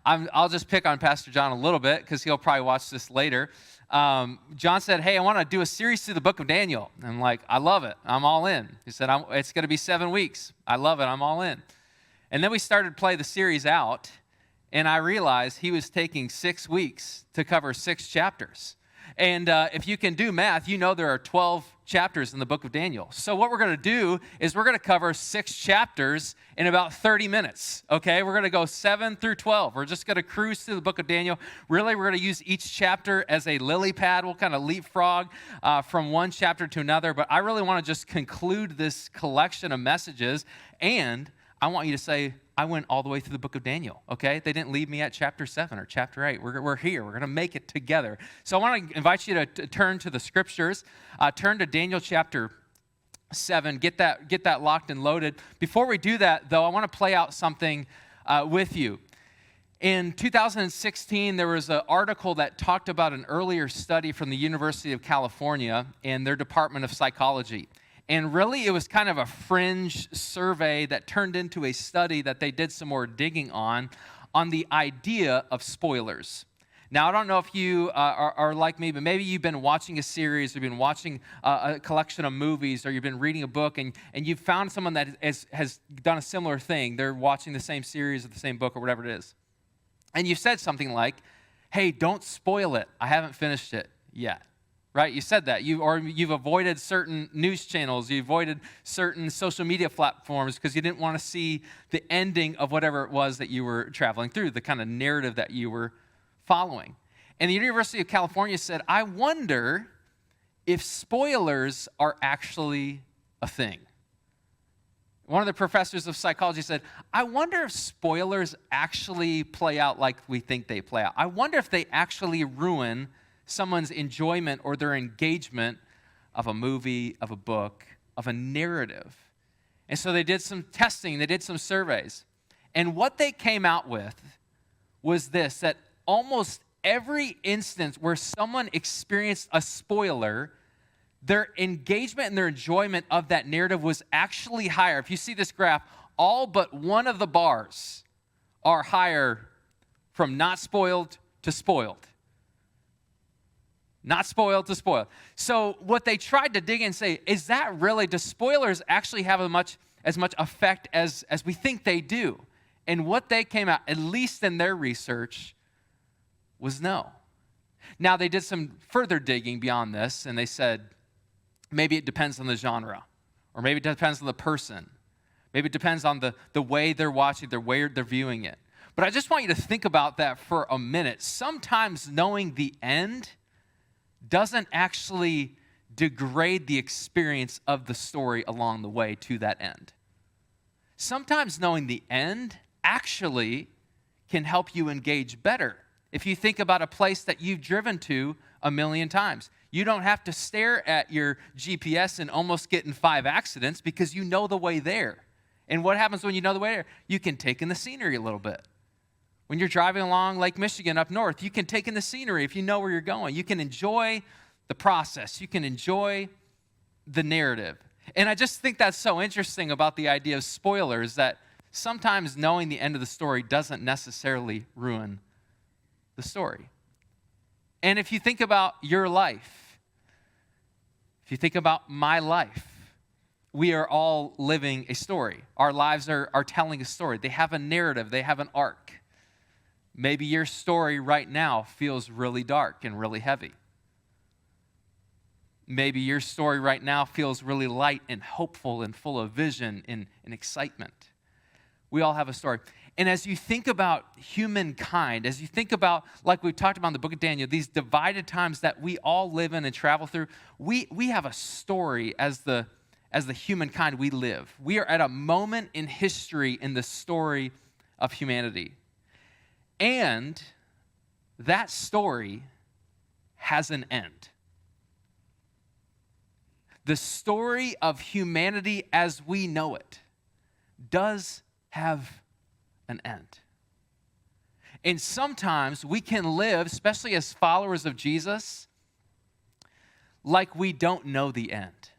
I'll just pick on Pastor John a little bit because he'll probably watch this later. John said, hey, I want to do a series through the book of Daniel. And I'm like, I love it. I'm all in. He said, it's going to be 7 weeks. I love it. I'm all in. And then we started to play the series out, and I realized he was taking 6 weeks to cover 6 chapters. And if you can do math, you know there are 12 chapters in the book of Daniel. So what we're going to do is we're going to cover 6 chapters in about 30 minutes, okay? We're going to go 7 through 12. We're just going to cruise through the book of Daniel. Really, we're going to use each chapter as a lily pad. We'll kind of leapfrog from one chapter to another. But I really want to just conclude this collection of messages, and I want you to say, I went all the way through the book of Daniel, okay? They didn't leave me at chapter 7 or chapter 8. We're here. We're going to make it together. So I want to invite you to turn to the scriptures. Turn to Daniel chapter 7. Get that locked and loaded. Before we do that, though, I want to play out something with you. In 2016, there was an article that talked about an earlier study from the University of California and their Department of Psychology. And really, it was kind of a fringe survey that turned into a study that they did some more digging on the idea of spoilers. Now, I don't know if you are like me, but maybe you've been watching a series, or you've been watching a collection of movies, or you've been reading a book, and you've found someone that has done a similar thing. They're watching the same series or the same book or whatever it is. And you've said something like, hey, don't spoil it. I haven't finished it yet. Right? You said that. You've avoided certain news channels. You avoided certain social media platforms because you didn't want to see the ending of whatever it was that you were traveling through, the kind of narrative that you were following. And the University of California said, I wonder if spoilers are actually a thing. One of the professors of psychology said, I wonder if spoilers actually play out like we think they play out. I wonder if they actually ruin someone's enjoyment or their engagement of a movie, of a book, of a narrative. And so they did some testing, they did some surveys. And what they came out with was this, that almost every instance where someone experienced a spoiler, their engagement and their enjoyment of that narrative was actually higher. If you see this graph, all but one of the bars are higher from not spoiled to spoiled. Not spoiled to spoiled. So what they tried to dig in and say, is that really, do spoilers actually have as much effect as we think they do? And what they came out, at least in their research, was no. Now, they did some further digging beyond this, and they said, maybe it depends on the genre, or maybe it depends on the person. Maybe it depends on the way they're watching, the way they're viewing it. But I just want you to think about that for a minute. Sometimes knowing the end doesn't actually degrade the experience of the story along the way to that end. Sometimes knowing the end actually can help you engage better. If you think about a place that you've driven to 1,000,000 times, you don't have to stare at your GPS and almost get in 5 accidents because you know the way there. And what happens when you know the way there? You can take in the scenery a little bit. When you're driving along Lake Michigan up north, you can take in the scenery if you know where you're going. You can enjoy the process. You can enjoy the narrative. And I just think that's so interesting about the idea of spoilers, that sometimes knowing the end of the story doesn't necessarily ruin the story. And if you think about your life, if you think about my life, we are all living a story. Our lives are telling a story. They have a narrative. They have an arc. Maybe your story right now feels really dark and really heavy. Maybe your story right now feels really light and hopeful and full of vision and excitement. We all have a story. And as you think about humankind, as you think about, like we've talked about in the book of Daniel, these divided times that we all live in and travel through, we have a story as the humankind we live. We are at a moment in history in the story of humanity. And that story has an end. The story of humanity as we know it does have an end. And sometimes we can live, especially as followers of Jesus, like we don't know the end.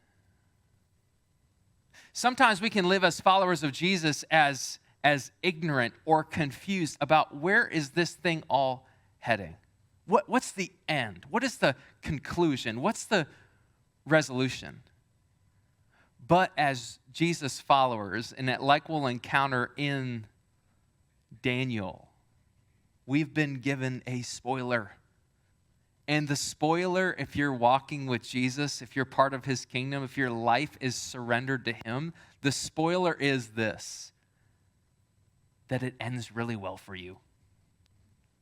Sometimes we can live as followers of Jesus as as ignorant or confused about where is this thing all heading? What's the end? What is the conclusion? What's the resolution? But as Jesus followers, and like we'll encounter in Daniel, we've been given a spoiler. And the spoiler, if you're walking with Jesus, if you're part of his kingdom, if your life is surrendered to him, the spoiler is this: that it ends really well for you.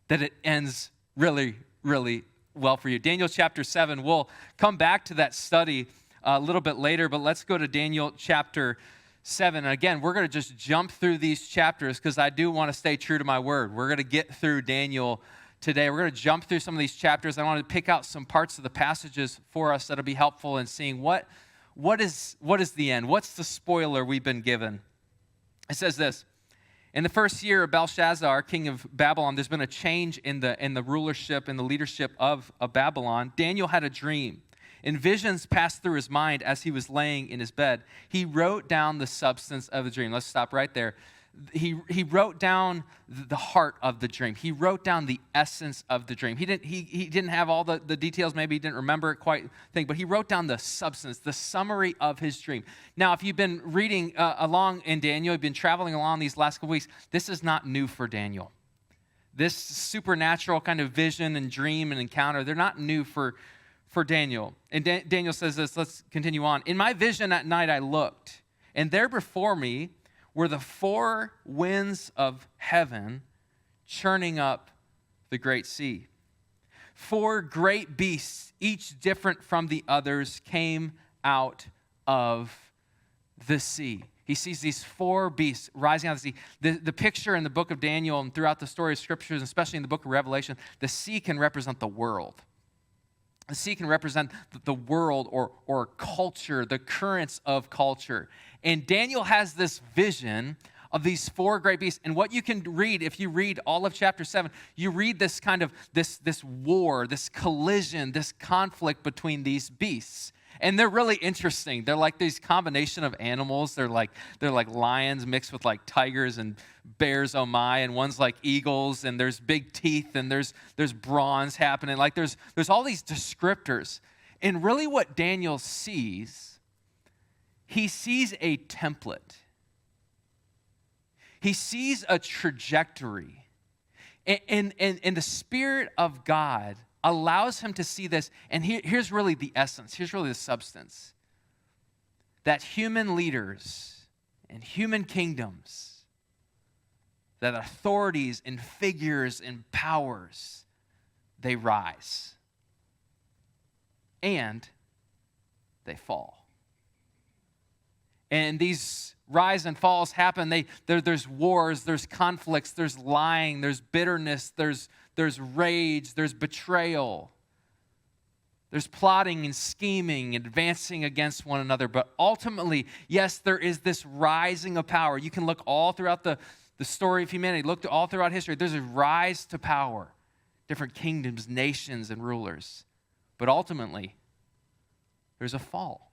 That it ends really, really well for you. Daniel chapter 7, we'll come back to that study a little bit later, but let's go to Daniel chapter 7. And again, we're going to just jump through these chapters because I do want to stay true to my word. We're going to get through Daniel today. We're going to jump through some of these chapters. I want to pick out some parts of the passages for us that'll be helpful in seeing what is the end? What's the spoiler we've been given? It says this: in the first year of Belshazzar, king of Babylon, there's been a change in the rulership and the leadership of Babylon. Daniel had a dream, and visions passed through his mind as he was laying in his bed. He wrote down the substance of the dream. Let's stop right there. He wrote down the heart of the dream. He wrote down the essence of the dream. He didn't have all the details. Maybe he didn't remember it quite, but he wrote down the substance, the summary of his dream. Now, if you've been reading along in Daniel, you've been traveling along these last couple weeks, this is not new for Daniel. This supernatural kind of vision and dream and encounter, they're not new for Daniel. And Daniel says this, let's continue on. In my vision at night I looked, and there before me were the four winds of heaven churning up the great sea. Four great beasts, each different from the others, came out of the sea. He sees these four beasts rising out of the sea. The picture in the book of Daniel and throughout the story of scriptures, especially in the book of Revelation, the sea can represent the world. The sea can represent the world or culture, the currents of culture. And Daniel has this vision of these four great beasts. And what you can read, if you read all of chapter 7, you read this kind of this war, this collision, this conflict between these beasts. And they're really interesting. They're like these combination of animals. They're like lions mixed with like tigers and bears, oh my, and one's like eagles, and there's big teeth, and there's bronze happening. Like there's all these descriptors. And really what Daniel sees, he sees a template. He sees a trajectory. And the Spirit of God allows him to see this, and here's really the essence, here's really the substance, that human leaders and human kingdoms, that authorities and figures and powers, they rise and they fall. And these rise and falls happen. There's wars, there's conflicts, there's lying, there's bitterness, there's rage, there's betrayal, there's plotting and scheming and advancing against one another. But ultimately, yes, there is this rising of power. You can look all throughout the story of humanity, look all throughout history. There's a rise to power, different kingdoms, nations, and rulers. But ultimately, there's a fall.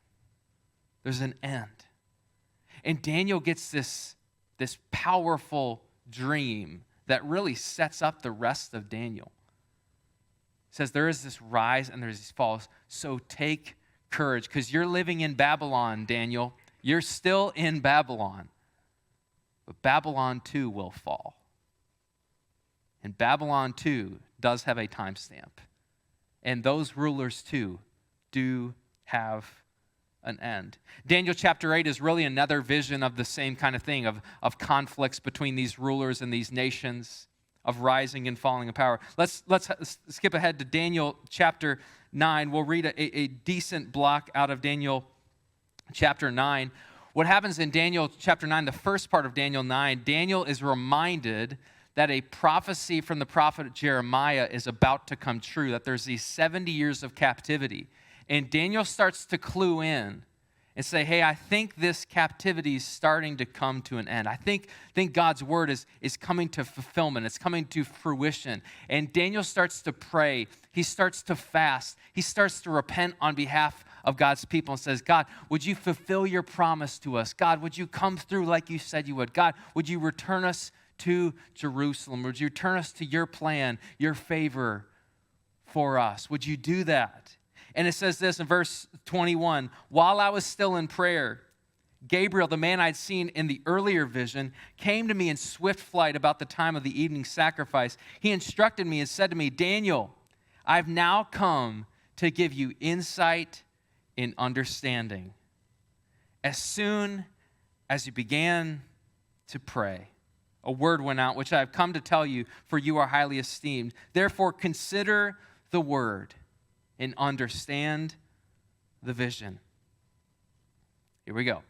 There's an end. And Daniel gets this powerful dream that really sets up the rest of Daniel. It says there is this rise and there's these falls. So take courage, because you're living in Babylon, Daniel. You're still in Babylon. But Babylon too will fall. And Babylon too does have a timestamp. And those rulers too do have an end. Daniel chapter 8 is really another vision of the same kind of thing, of conflicts between these rulers and these nations, of rising and falling in power. Let's skip ahead to Daniel chapter 9. We'll read a decent block out of Daniel chapter 9. What happens in Daniel chapter 9, the first part of Daniel 9, Daniel is reminded that a prophecy from the prophet Jeremiah is about to come true, that there's these 70 years of captivity. And Daniel starts to clue in and say, hey, I think this captivity is starting to come to an end. I think God's word is coming to fulfillment. It's coming to fruition. And Daniel starts to pray. He starts to fast. He starts to repent on behalf of God's people and says, God, would you fulfill your promise to us? God, would you come through like you said you would? God, would you return us to Jerusalem? Would you return us to your plan, your favor for us? Would you do that? And it says this in verse 21, while I was still in prayer, Gabriel, the man I'd seen in the earlier vision, came to me in swift flight about the time of the evening sacrifice. He instructed me and said to me, Daniel, I've now come to give you insight and understanding. As soon as you began to pray, a word went out, which I have come to tell you, for you are highly esteemed. Therefore, consider the word and understand the vision. Here we go.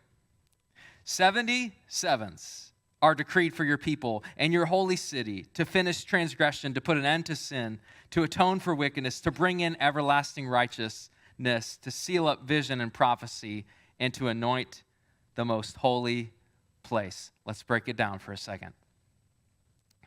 77s are decreed for your people and your holy city to finish transgression, to put an end to sin, to atone for wickedness, to bring in everlasting righteousness, to seal up vision and prophecy, and to anoint the most holy place. Let's break it down for a second.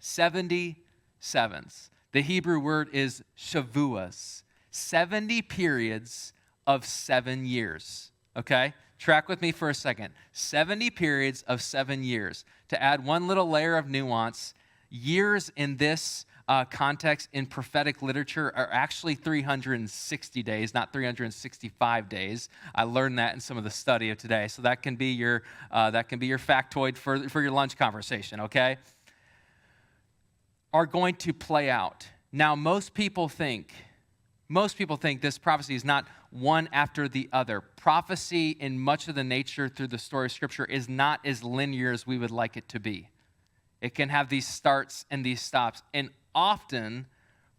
77s. The Hebrew word is shavuos. 70 periods of 7 years. Okay? Track with me for a second. 70 periods of 7 years. To add one little layer of nuance, years in this context in prophetic literature are actually 360 days, not 365 days. I learned that in some of the study of today. So that can be your factoid for your lunch conversation, okay? Are going to play out. Now, most people think this prophecy is not one after the other. Prophecy in much of the nature through the story of Scripture is not as linear as we would like it to be. It can have these starts and these stops. And often,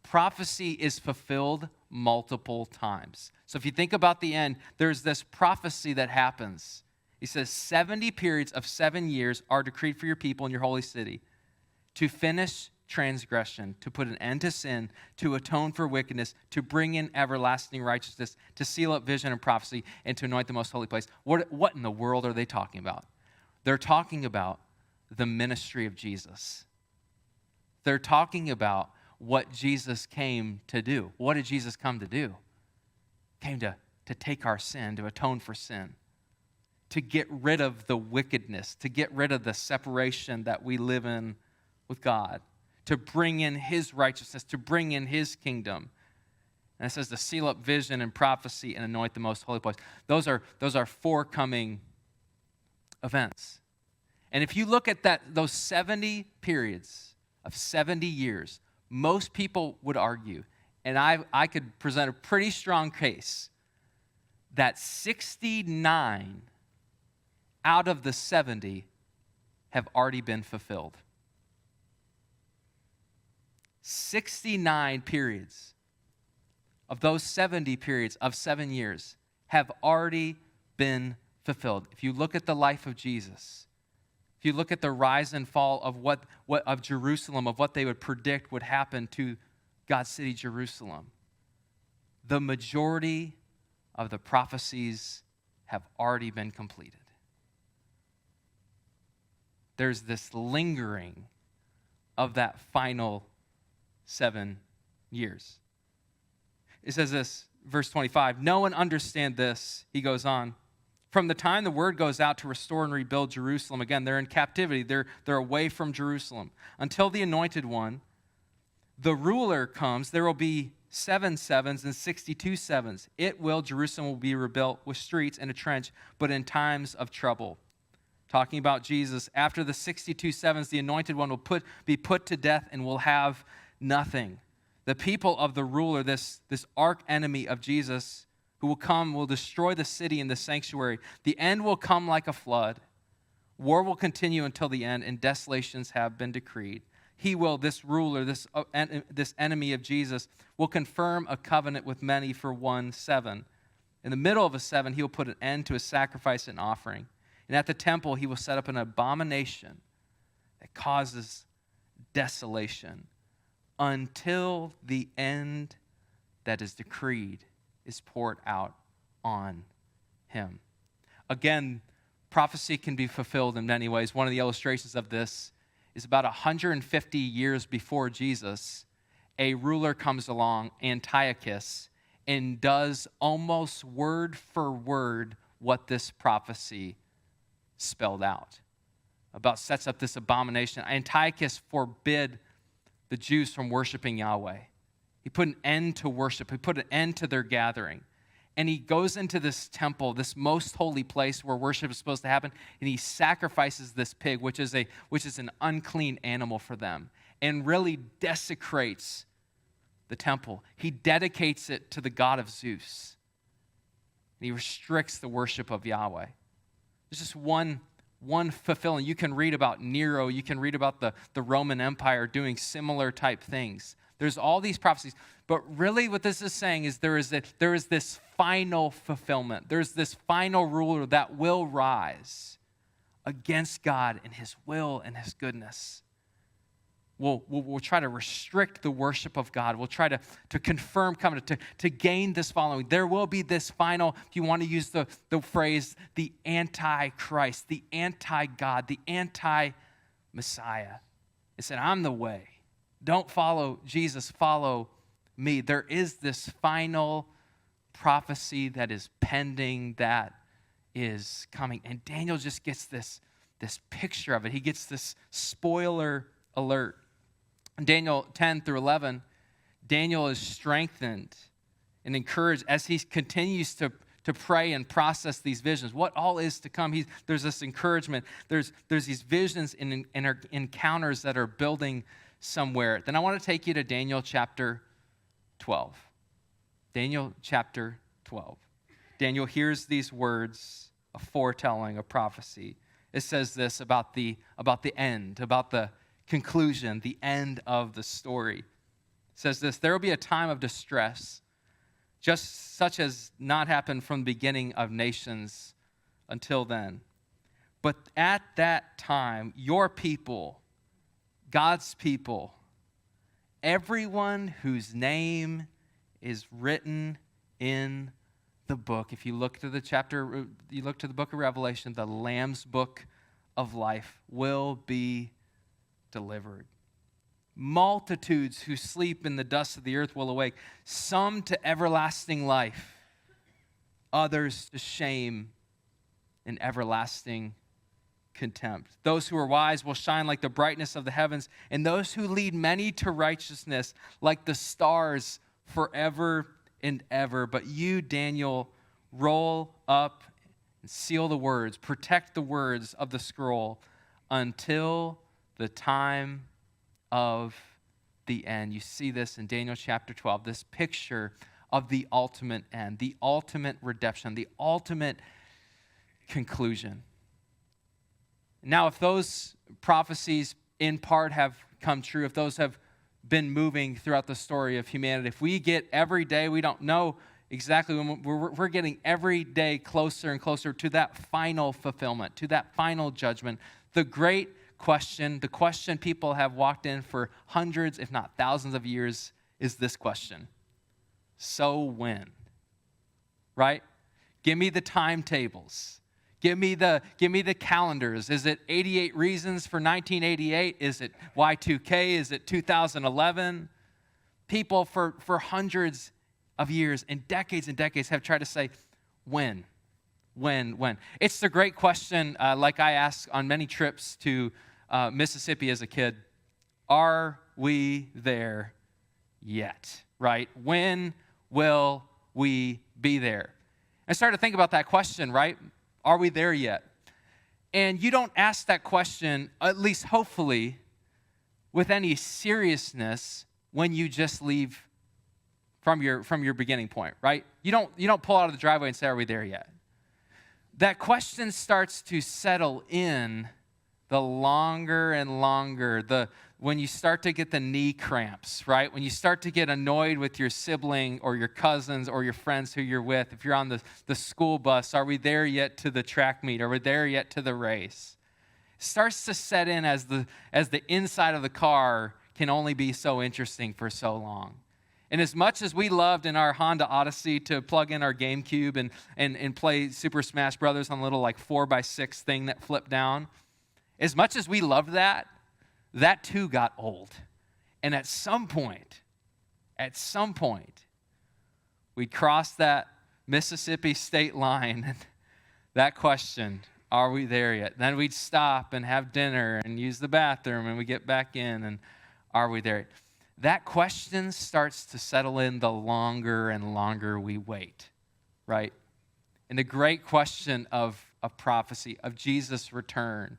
prophecy is fulfilled multiple times. So if you think about the end, there's this prophecy that happens. He says, 70 periods of 7 years are decreed for your people in your holy city to finish transgression, to put an end to sin, to atone for wickedness, to bring in everlasting righteousness, to seal up vision and prophecy, and to anoint the most holy place. What in the world are they talking about? They're talking about the ministry of Jesus. They're talking about what Jesus came to do. What did Jesus come to do? Came to take our sin, to atone for sin, to get rid of the wickedness, to get rid of the separation that we live in with God, to bring in his righteousness, to bring in his kingdom. And it says to seal up vision and prophecy and anoint the most holy place. Those are forthcoming events. And if you look at those 70 periods of 70 years, most people would argue, and I could present a pretty strong case, that 69 out of the 70 have already been fulfilled. 69 periods of those 70 periods of 7 years have already been fulfilled. If you look at the life of Jesus, if you look at the rise and fall of Jerusalem, of what they would predict would happen to God's city, Jerusalem, the majority of the prophecies have already been completed. There's this lingering of that final 7 years. It says this, verse 25, no one understand this, he goes on. From the time the word goes out to restore and rebuild Jerusalem, again, they're in captivity, they're away from Jerusalem. Until the anointed one, the ruler comes, there will be 7 sevens and 62 sevens. Jerusalem will be rebuilt with streets and a trench, but in times of trouble. Talking about Jesus, after the 62 sevens, the anointed one will be put to death and will have nothing. The people of the ruler, this arch enemy of Jesus, who will come, will destroy the city and the sanctuary. The end will come like a flood. War will continue until the end, and desolations have been decreed. This ruler, this enemy of Jesus, will confirm a covenant with many for 1 7. In the middle of a 7, he will put an end to his sacrifice and offering. And at the temple, he will set up an abomination that causes desolation, until the end that is decreed is poured out on him. Again, prophecy can be fulfilled in many ways. One of the illustrations of this is about 150 years before Jesus, a ruler comes along, Antiochus, and does almost word for word what this prophecy spelled out. About sets up this abomination. Antiochus forbid the Jews from worshiping Yahweh. He put an end to worship. He put an end to their gathering. And he goes into this temple, this most holy place where worship is supposed to happen, and he sacrifices this pig, which is an unclean animal for them, and really desecrates the temple. He dedicates it to the god of Zeus. And he restricts the worship of Yahweh. There's just one fulfilling. You can read about Nero. You can read about the Roman Empire doing similar type things. There's all these prophecies. But really what this is saying is there is this final fulfillment. There's this final ruler that will rise against God and his will and his goodness. We'll try to restrict the worship of God. We'll try to confirm covenant, to gain this following. There will be this final, if you want to use the phrase, the anti-Christ, the anti-God, the anti-Messiah. It said, I'm the way. Don't follow Jesus, follow me. There is this final prophecy that is pending, that is coming. And Daniel just gets this picture of it. He gets this spoiler alert. In Daniel 10 through 11, Daniel is strengthened and encouraged as he continues to pray and process these visions. What all is to come. There's this encouragement. There's these visions and encounters that are building somewhere. Then I want to take you to Daniel chapter 12. Daniel chapter 12. Daniel hears these words, a foretelling, a prophecy. It says this about the end, about the conclusion, the end of the story. It says this, there will be a time of distress, just such as not happened from the beginning of nations until then. But at that time, your people, God's people, everyone whose name is written in the book. If you look to the chapter, you look to the book of Revelation, the Lamb's book of life will be delivered. Multitudes who sleep in the dust of the earth will awake, some to everlasting life, others to shame and everlasting contempt. Those who are wise will shine like the brightness of the heavens, and those who lead many to righteousness like the stars forever and ever. But you, Daniel, roll up and seal the words, protect the words of the scroll until the time of the end. You see this in Daniel chapter 12, this picture of the ultimate end, the ultimate redemption, the ultimate conclusion. Now, if those prophecies in part have come true, if those have been moving throughout the story of humanity, if we get every day, we don't know exactly when we're getting every day closer and closer to that final fulfillment, to that final judgment. The great question, the question people have walked in for hundreds, if not thousands of years, is this question. So when? Right? Give me the timetables. Give me the calendars. Is it 88 reasons for 1988? Is it Y2K? Is it 2011? People for hundreds of years and decades have tried to say, when? It's the great question, like I asked on many trips to Mississippi as a kid. Are we there yet? Right? When will we be there? I started to think about that question, right? Are we there yet? And you don't ask that question, at least hopefully, with any seriousness when you just leave from your beginning point, right? You don't pull out of the driveway and say, are we there yet? That question starts to settle in the longer and longer, when you start to get the knee cramps, right? When you start to get annoyed with your sibling or your cousins or your friends who you're with, if you're on the school bus, are we there yet to the track meet? Are we there yet to the race? It starts to set in as the inside of the car can only be so interesting for so long. And as much as we loved in our Honda Odyssey to plug in our GameCube and play Super Smash Brothers on a little like 4x6 thing that flipped down, as much as we loved that too got old. And at some point, we'd cross that Mississippi state line, and that question, are we there yet? Then we'd stop and have dinner and use the bathroom, and we get back in, and are we there yet? That question starts to settle in the longer and longer we wait, right? And the great question of prophecy, of Jesus' return,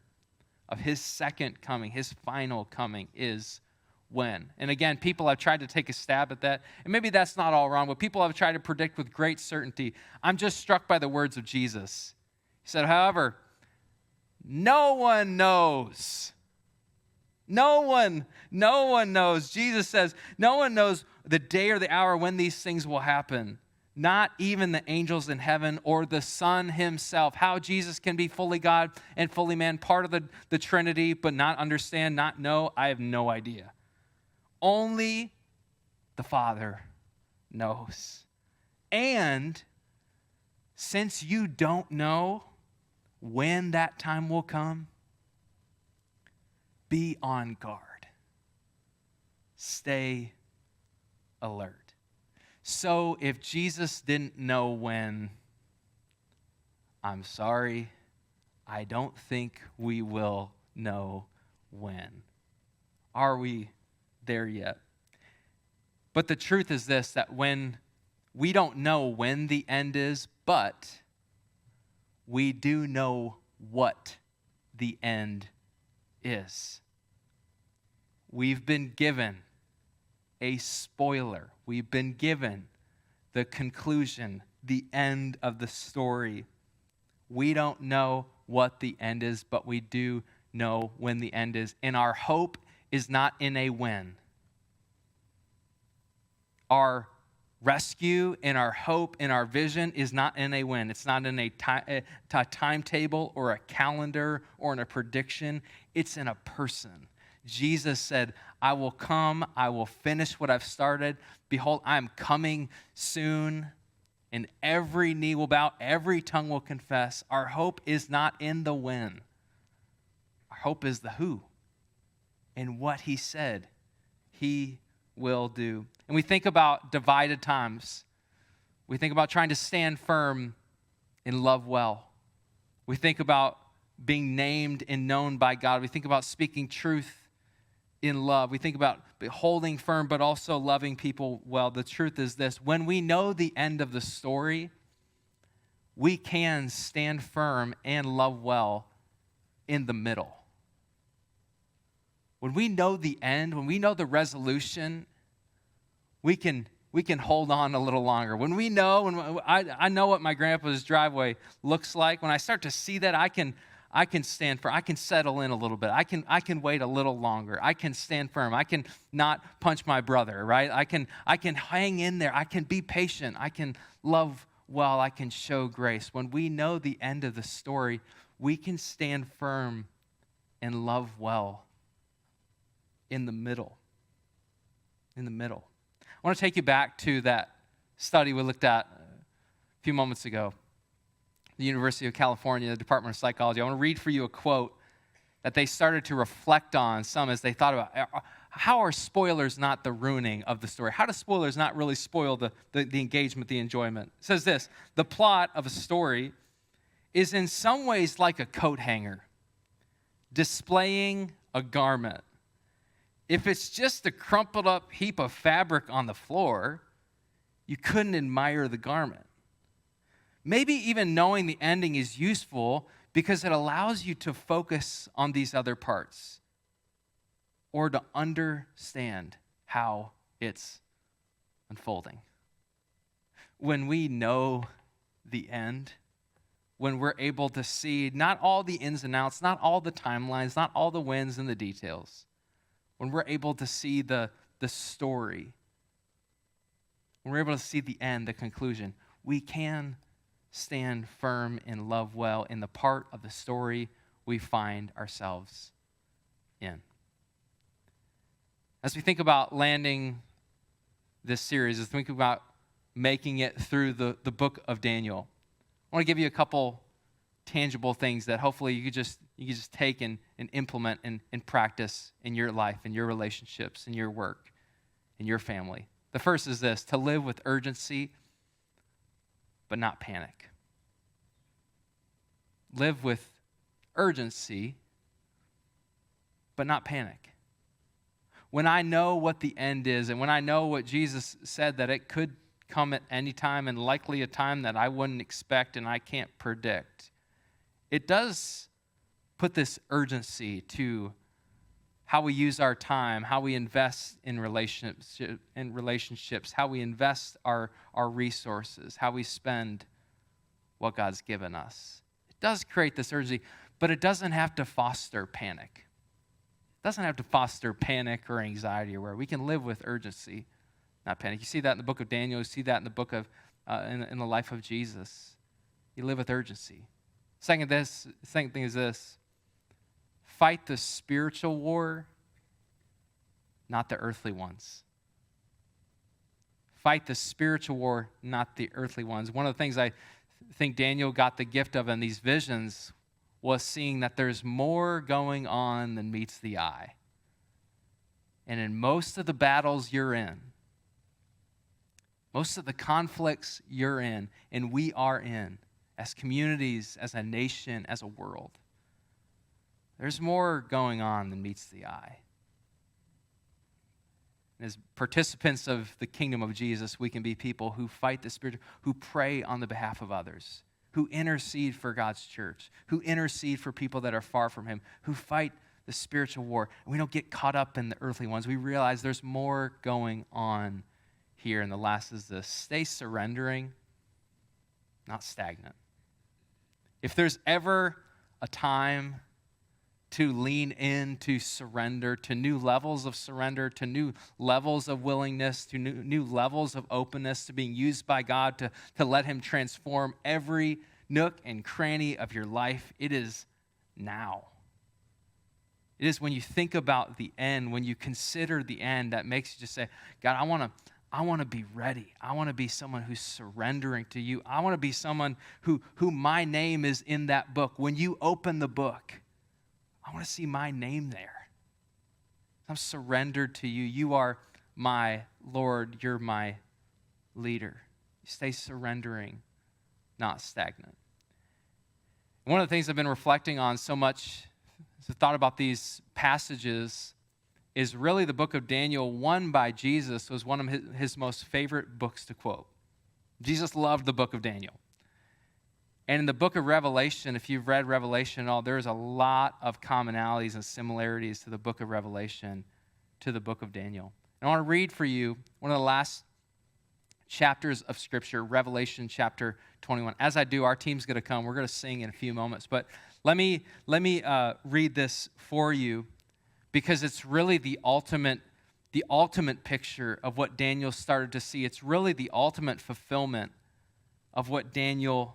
of his second coming, his final coming, is when. And again, people have tried to take a stab at that, and maybe that's not all wrong, but people have tried to predict with great certainty. I'm just struck by the words of Jesus. He said, however, no one knows. No one knows. Jesus says, no one knows the day or the hour when these things will happen. Not even the angels in heaven or the Son himself. How Jesus can be fully God and fully man, part of the Trinity, but not understand, not know, I have no idea. Only the Father knows. And since you don't know when that time will come, be on guard. Stay alert. So if Jesus didn't know when, I'm sorry, I don't think we will know when. Are we there yet? But the truth is this, that when we don't know when the end is, but we do know what the end is. We've been given a spoiler. We've been given the conclusion, the end of the story. We don't know what the end is, but we do know when the end is. And our hope is not in a when. Our rescue and our hope and our vision is not in a when. It's not in a timetable or a calendar or in a prediction. It's in a person. Jesus said, I will come, I will finish what I've started. Behold, I am coming soon, and every knee will bow, every tongue will confess. Our hope is not in the when. Our hope is the who and what he said he will do. And we think about divided times. We think about trying to stand firm and love well. We think about being named and known by God. We think about speaking truth in love. We think about holding firm, but also loving people well. The truth is this: when we know the end of the story, we can stand firm and love well in the middle. When we know the end, when we know the resolution, we can hold on a little longer. When we know, when I know what my grandpa's driveway looks like, when I start to see that, I can stand firm. I can settle in a little bit. I can wait a little longer. I can stand firm. I can not punch my brother, right? I can hang in there. I can be patient. I can love well. I can show grace. When we know the end of the story, we can stand firm and love well in the middle. In the middle. I want to take you back to that study we looked at a few moments ago. The University of California, the Department of Psychology. I want to read for you a quote that they started to reflect on some as they thought about how are spoilers not the ruining of the story? How do spoilers not really spoil the engagement, the enjoyment? It says this: the plot of a story is in some ways like a coat hanger displaying a garment. If it's just a crumpled up heap of fabric on the floor, you couldn't admire the garment. Maybe even knowing the ending is useful because it allows you to focus on these other parts or to understand how it's unfolding. When we know the end, when we're able to see not all the ins and outs, not all the timelines, not all the wins and the details, when we're able to see the story, when we're able to see the end, the conclusion, we can stand firm and love well in the part of the story we find ourselves in. As we think about landing this series, as we think about making it through the book of Daniel, I want to give you a couple tangible things that hopefully you could just take and implement and practice in your life, in your relationships, in your work, in your family. The first is this: to live with urgency but not panic. Live with urgency, but not panic. When I know what the end is, and when I know what Jesus said, that it could come at any time, and likely a time that I wouldn't expect and I can't predict, it does put this urgency to how we use our time, how we invest in relationships, how we invest our resources, how we spend what God's given us. It does create this urgency, but it doesn't have to foster panic. It doesn't have to foster panic or anxiety or where we can live with urgency, not panic. You see that in the book of Daniel. You see that in the book of, in the life of Jesus. You live with urgency. Second thing is this: fight the spiritual war, not the earthly ones. Fight the spiritual war, not the earthly ones. One of the things I think Daniel got the gift of in these visions was seeing that there's more going on than meets the eye. And in most of the battles you're in, most of the conflicts you're in, and we are in, as communities, as a nation, as a world, there's more going on than meets the eye. And as participants of the kingdom of Jesus, we can be people who fight the spirit, who pray on the behalf of others, who intercede for God's church, who intercede for people that are far from him, who fight the spiritual war. And we don't get caught up in the earthly ones. We realize there's more going on here. And the last is this: stay surrendering, not stagnant. If there's ever a time to lean in, to surrender, to new levels of surrender, to new levels of willingness, to new levels of openness, to being used by God to let him transform every nook and cranny of your life, it is now. It is when you think about the end, when you consider the end, that makes you just say, God, I want to be ready. I want to be someone who's surrendering to you. I want to be someone who my name is in that book. When you open the book, I want to see my name there. I'm surrendered to you. You are my Lord. You're my leader. You stay surrendering, not stagnant. One of the things I've been reflecting on so much as I thought about these passages is really the book of Daniel, one by Jesus, was one of his most favorite books to quote. Jesus loved the book of Daniel. And in the book of Revelation, if you've read Revelation at all, there's a lot of commonalities and similarities to the book of Revelation, to the book of Daniel. And I want to read for you one of the last chapters of Scripture, Revelation chapter 21. As I do, our team's going to come. We're going to sing in a few moments. But let me read this for you, because it's really the ultimate picture of what Daniel started to see. It's really the ultimate fulfillment of what Daniel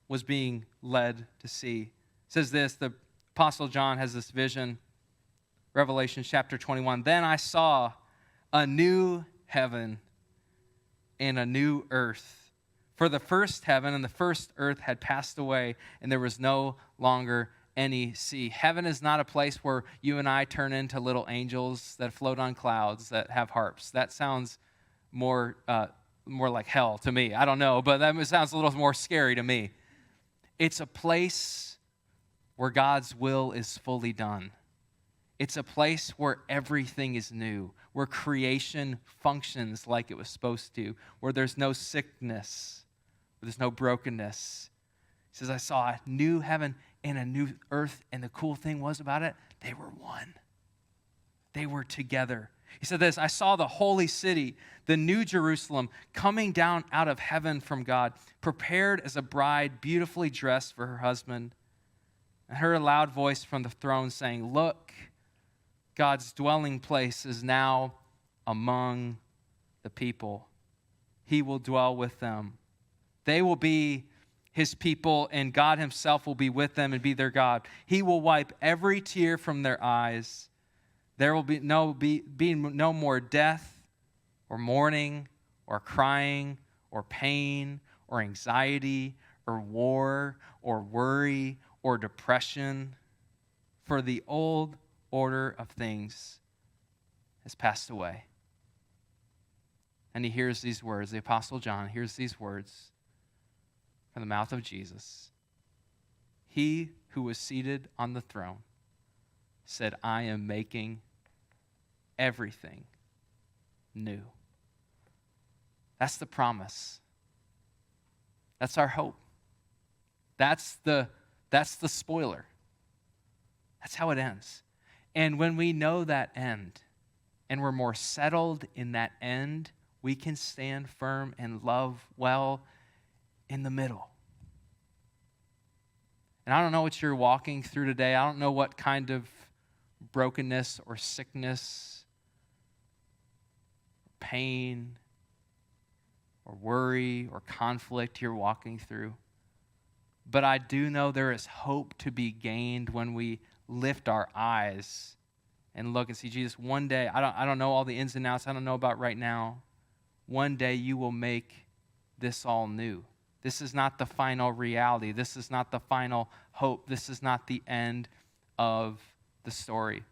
was being led to see. It says this: the Apostle John has this vision, Revelation chapter 21. Then I saw a new heaven and a new earth. For the first heaven and the first earth had passed away, and there was no longer any sea. Heaven is not a place where you and I turn into little angels that float on clouds that have harps. That sounds more like hell to me. I don't know, but that sounds a little more scary to me. It's a place where God's will is fully done. It's a place where everything is new, where creation functions like it was supposed to, where there's no sickness, where there's no brokenness. He says, I saw a new heaven and a new earth, and the cool thing was about it, they were one. They were together. He said this: I saw the holy city, the new Jerusalem, coming down out of heaven from God, prepared as a bride, beautifully dressed for her husband. I heard a loud voice from the throne saying, look, God's dwelling place is now among the people. He will dwell with them. They will be his people, and God himself will be with them and be their God. He will wipe every tear from their eyes. There will be no more death or mourning or crying or pain or anxiety or war or worry or depression, for the old order of things has passed away. And he hears these words. The Apostle John hears these words. from the mouth of Jesus. He who was seated on the throne said, I am making everything new. That's the promise. That's our hope. That's the spoiler. That's how it ends. And when we know that end, and we're more settled in that end, we can stand firm and love well in the middle. And I don't know what you're walking through today. I don't know what kind of brokenness or sickness, pain, or worry or conflict you're walking through. But I do know there is hope to be gained when we lift our eyes and look and see Jesus. One day, I don't know all the ins and outs. I don't know about right now. One day you will make this all new. This is not the final reality. This is not the final hope. This is not the end of the story.